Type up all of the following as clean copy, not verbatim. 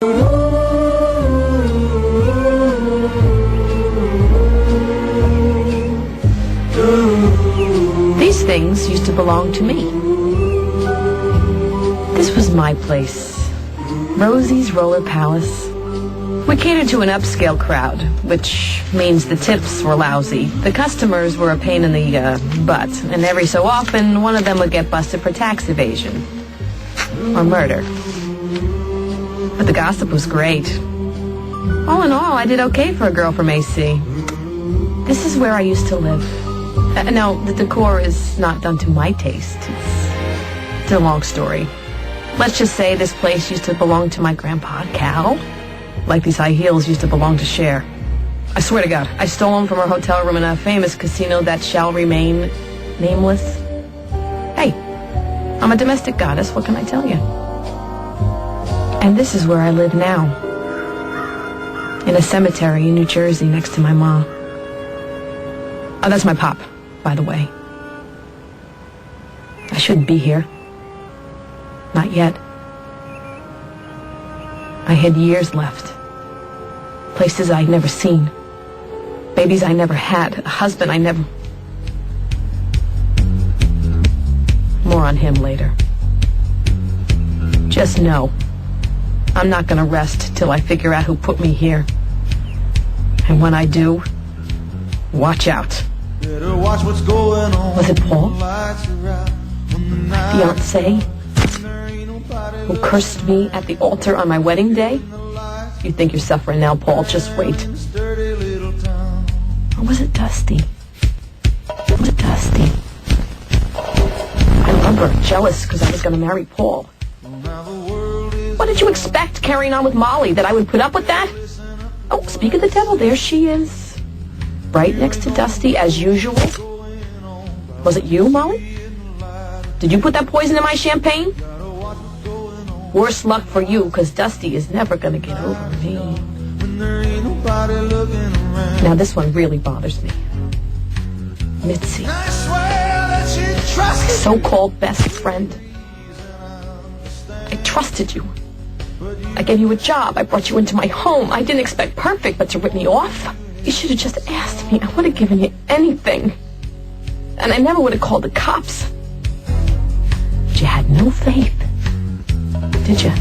These things used to belong to me. This was my place. Rosie's Roller Palace. We catered to an upscale crowd, which means the tips were lousy. The customers were a pain in the butt, and every so often, one of them would get busted for tax evasion. Or murder. But the gossip was great. All in all, I did okay for a girl from AC. This is where I used to live. No, the decor is not done to my taste. It's a long story. Let's just say this place used to belong to my grandpa, Cal. Like these high heels used to belong to Cher. I swear to God, I stole them from her hotel room in a famous casino that shall remain nameless. Hey, I'm a domestic goddess, what can I tell you? And this is where I live now. In a cemetery in New Jersey next to my mom. Oh, that's my pop, by the way. I shouldn't be here. Not yet. I had years left. Places I'd never seen. Babies I never had. A husband I never... More on him later. Just know, I'm not gonna rest till I figure out who put me here. And when I do, watch out. Was it Paul? My fiancé? Who cursed me at the altar on my wedding day? You think you're suffering now, Paul. Just wait. Or was it Dusty? Was it Dusty? I remember jealous because I was going to marry Paul. What did you expect carrying on with Molly? That I would put up with that? Oh, speak of the devil, there she is. Right next to Dusty, as usual. Was it you, Molly? Did you put that poison in my champagne? Worse luck for you, because Dusty is never going to get over me. Now this one really bothers me. Mitzi. So-called best friend. I trusted you. I gave you a job. I brought you into my home. I didn't expect perfect, but to rip me off? You should have just asked me. I would have given you anything. And I never would have called the cops. But you had no faith. Did you?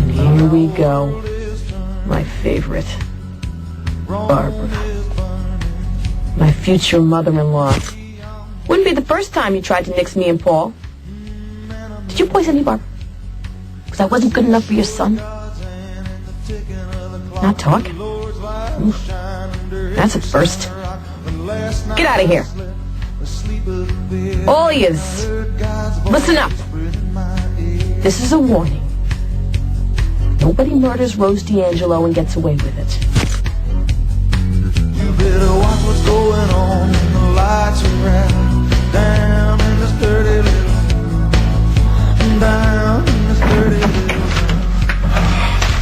And here we go. My favorite. Barbara. My future mother-in-law. Wouldn't be the first time you tried to nix me and Paul. Did you poison me, Barbara? Because I wasn't good enough for your son? Not talking? Oof. That's a first. Get out of here. All ears. Listen up. This is a warning. Nobody murders Rose D'Angelo and gets away with it. You better watch what's going on when the lights are out. Down in this dirty little. Down in this dirty little.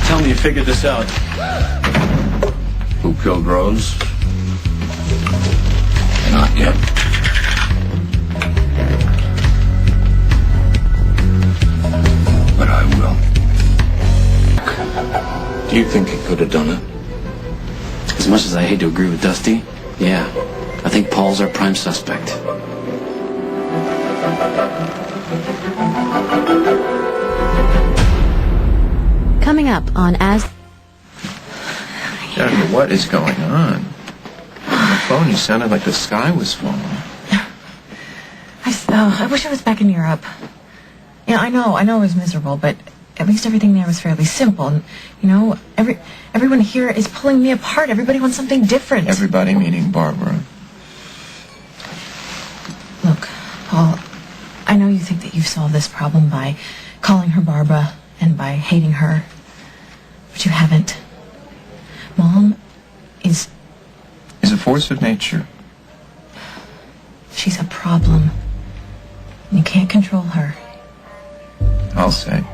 Tell me you figured this out. Who killed Rose? Not yet. But I will. Do you think he could have done it? As much as I hate to agree with Dusty, yeah, I think Paul's our prime suspect. Coming up on As... Jennifer, what is going on? On the phone, you sounded like the sky was falling. I wish I was back in Europe. Yeah, I know it was miserable, but at least everything there was fairly simple. And, you know, everyone here is pulling me apart. Everybody wants something different. Everybody meaning Barbara. Look, Paul, I know you think that you've solved this problem by calling her Barbara and by hating her, but you haven't. Mom is a force of nature. She's a problem. You can't control her. I'll say.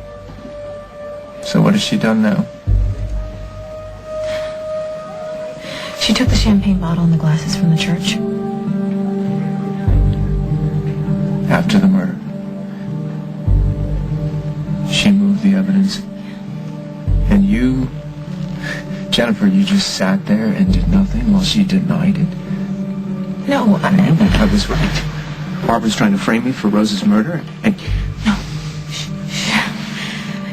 So what has she done now? She took the champagne bottle and the glasses from the church. After the murder, she moved remove the evidence. And you, Jennifer, you just sat there and did nothing while she denied it? No, I was right. Barbara's trying to frame me for Rose's murder, and... No.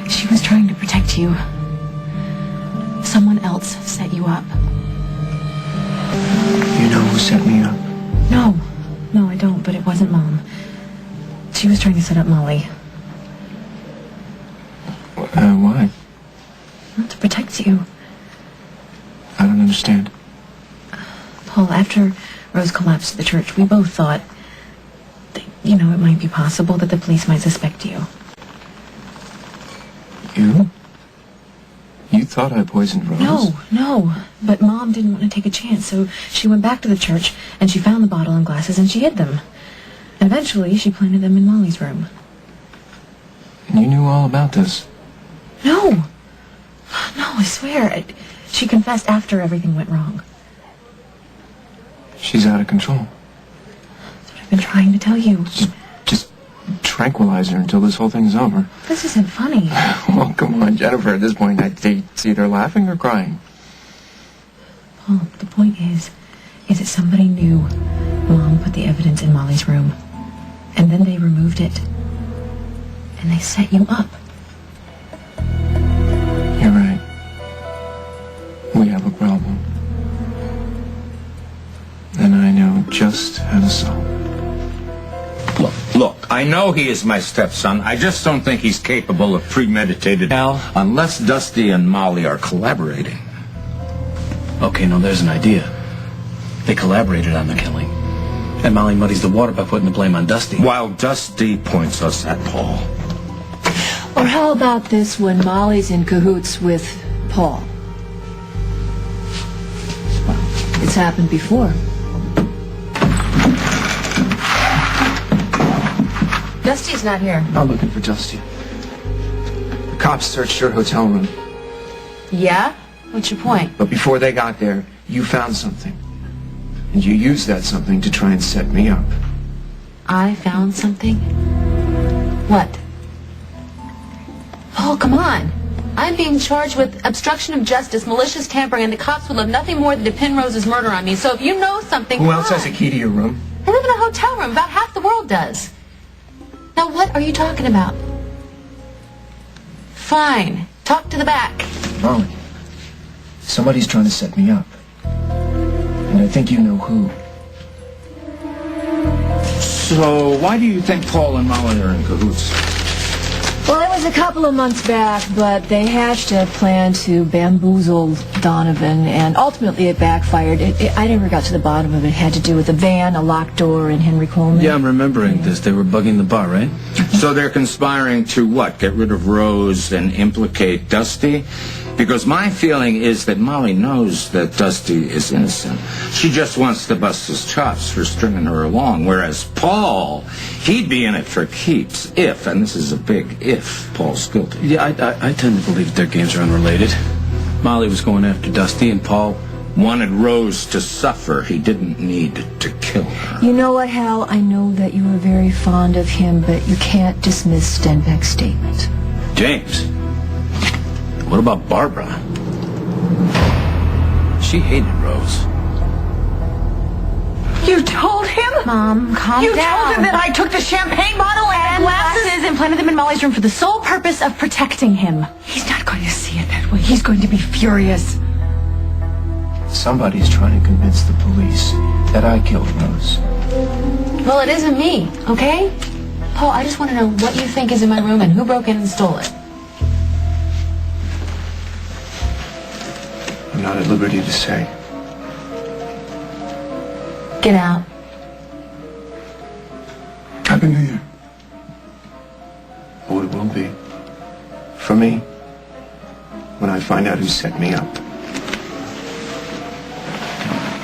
She was trying to protect you. Someone else set you up. You know who set me up? No, I don't, but it wasn't Mom. She was trying to set up Molly. Why? To protect you. I don't understand. Paul, after Rose collapsed at the church, we both thought that, it might be possible that the police might suspect you. You? You thought I poisoned Rose? No. But Mom didn't want to take a chance, so she went back to the church, and she found the bottle and glasses, and she hid them. And eventually, she planted them in Molly's room. And you knew all about this? No, I swear. She confessed after everything went wrong. She's out of control. That's what I've been trying to tell you. Just tranquilize her until this whole thing's over. This isn't funny. Well, come on, Jennifer. At this point, I'd say it's either laughing or crying. Paul, the point is that somebody knew Mom put the evidence in Molly's room. And then they removed it. And they set you up. You're right. We have a problem. And I know just how to solve it. Look, I know he is my stepson. I just don't think he's capable of premeditated... Al? Unless Dusty and Molly are collaborating. Okay, no, there's an idea. They collaborated on the killing. And Molly muddies the water by putting the blame on Dusty. While Dusty points us at Paul. Or how about this when Molly's in cahoots with Paul? Well, it's happened before. Dusty's not here. I'm looking for Dusty. The cops searched your hotel room. Yeah? What's your point? But before they got there, you found something. And you used that something to try and set me up. I found something? What? Paul, come on. I'm being charged with obstruction of justice, malicious tampering, and the cops would love nothing more than to pin Rose's murder on me. So if you know something, Who else has a key to your room? I live in a hotel room. About half the world does. Now, what are you talking about? Fine. Talk to the back. Molly, somebody's trying to set me up. And I think you know who. So, why do you think Paul and Molly are in cahoots? Well, it was a couple of months back, but they hatched a plan to bamboozle Donovan, and ultimately it backfired. I never got to the bottom of it. It had to do with a van, a locked door, and Henry Coleman. Yeah, I'm remembering this. They were bugging the bar, right? So they're conspiring to what? Get rid of Rose and implicate Dusty? Because my feeling is that Molly knows that Dusty is innocent. She just wants to bust his chops for stringing her along, whereas Paul, he'd be in it for keeps if, and this is a big if, Paul's guilty. Yeah, I tend to believe that their games are unrelated. Molly was going after Dusty, and Paul Wanted Rose to suffer. He didn't need to kill her. You know what, Hal? I know that you were very fond of him, but you can't dismiss Stenbeck's statement. James. What about Barbara? She hated Rose. You told him? Mom, calm You down. told him that I took the champagne bottle and And glasses and planted them in Molly's room for the sole purpose of protecting him. He's not going to see it that way. He's going to be furious. Somebody's trying to convince the police that I killed Rose. Well, it isn't me, okay? Paul, I just want to know what you think is in my room and who broke in and stole it. I'm not at liberty to say. Get out. Happy New Year. Oh, it will be. For me, when I find out who set me up.